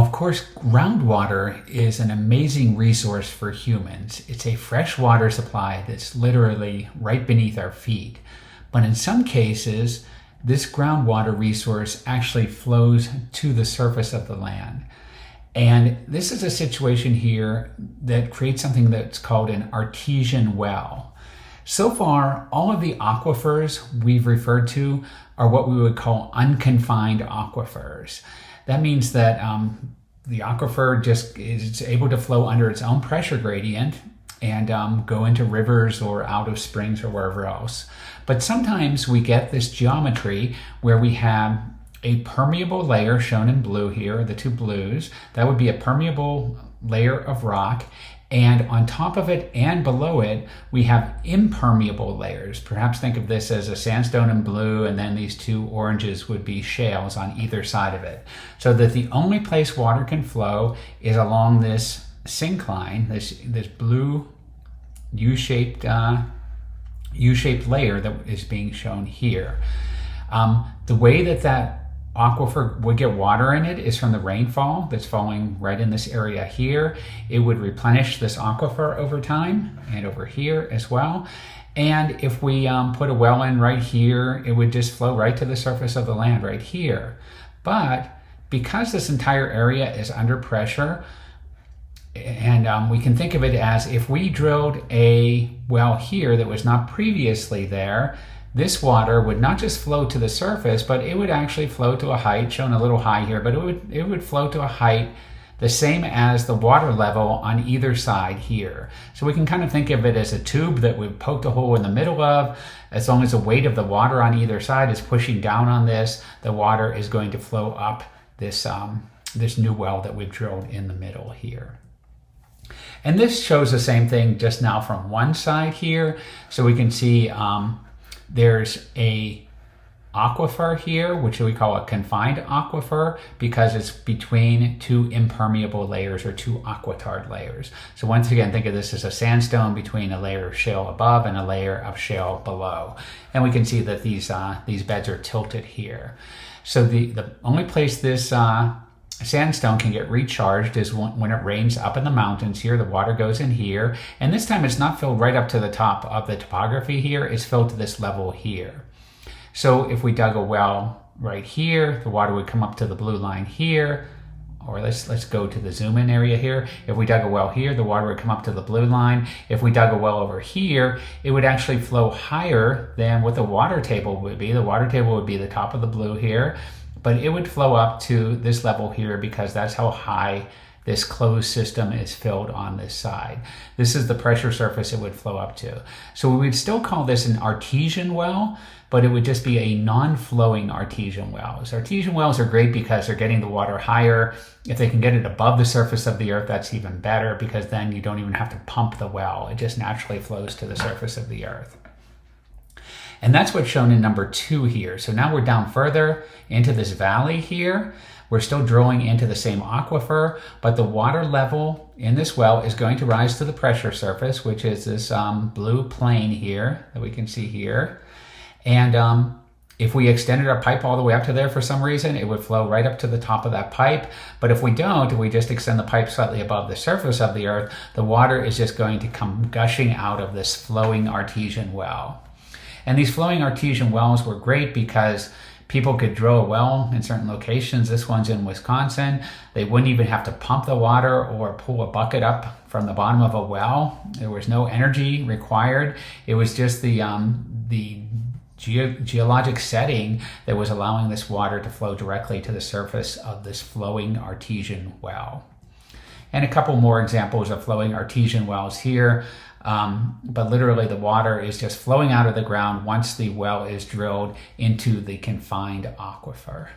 Of course, groundwater is an amazing resource for humans. It's a fresh water supply that's literally right beneath our feet. But in some cases, this groundwater resource actually flows to the surface of the land. And this is a situation here that creates something that's called an artesian well. So far, all of the aquifers we've referred to are what we would call unconfined aquifers. That means that the aquifer just is able to flow under its own pressure gradient and go into rivers or out of springs or wherever else. But sometimes we get this geometry where we have a permeable layer shown in blue here, the two blues. That would be a permeable layer of rock. And on top of it and below it, we have impermeable layers. Perhaps think of this as a sandstone in blue, and then these two oranges would be shales on either side of it. So that the only place water can flow is along this syncline, this blue U-shaped layer that is being shown here. The way that aquifer would get water in it is from the rainfall that's falling right in this area here. It would replenish this aquifer over time and over here as well. And if we put a well in right here, it would just flow right to the surface of the land right here. But because this entire area is under pressure, and we can think of it as if we drilled a well here that was not previously there, this water would not just flow to the surface, but it would actually flow to a height, shown a little high here, but it would flow to a height the same as the water level on either side here. So we can kind of think of it as a tube that we poked a hole in the middle of. As long as the weight of the water on either side is pushing down on this, the water is going to flow up this new well that we've drilled in the middle here. And this shows the same thing just now from one side here. So we can see there's a aquifer here, which we call a confined aquifer because it's between two impermeable layers or two aquitard layers. So once again, think of this as a sandstone between a layer of shale above and a layer of shale below. And we can see that these beds are tilted here. So the only place this sandstone can get recharged is when it rains up in the mountains here. The water goes in here, and this time it's not filled right up to the top of the topography here. It's filled to this level here. So if we dug a well right here, the water would come up to the blue line here. Or let's go to the zoom in area here. If we dug a well here, the water would come up to the blue line. If we dug a well over here, it would actually flow higher than what the water table would be. The water table would be the top of the blue here, but it would flow up to this level here because that's how high this closed system is filled on this side. This is the pressure surface it would flow up to. So we would still call this an artesian well, but it would just be a non-flowing artesian well. So artesian wells are great because they're getting the water higher. If they can get it above the surface of the earth, that's even better because then you don't even have to pump the well. It just naturally flows to the surface of the earth. And that's what's shown in number 2 here. So now we're down further into this valley here. We're still drilling into the same aquifer, but the water level in this well is going to rise to the pressure surface, which is this blue plane here that we can see here. And if we extended our pipe all the way up to there for some reason, it would flow right up to the top of that pipe. But if we don't, if we just extend the pipe slightly above the surface of the earth, the water is just going to come gushing out of this flowing artesian well. And these flowing artesian wells were great because people could drill a well in certain locations. This one's in Wisconsin. They wouldn't even have to pump the water or pull a bucket up from the bottom of a well. There was no energy required. It was just the geologic setting that was allowing this water to flow directly to the surface of this flowing artesian well. And a couple more examples of flowing artesian wells here. But literally the water is just flowing out of the ground once the well is drilled into the confined aquifer.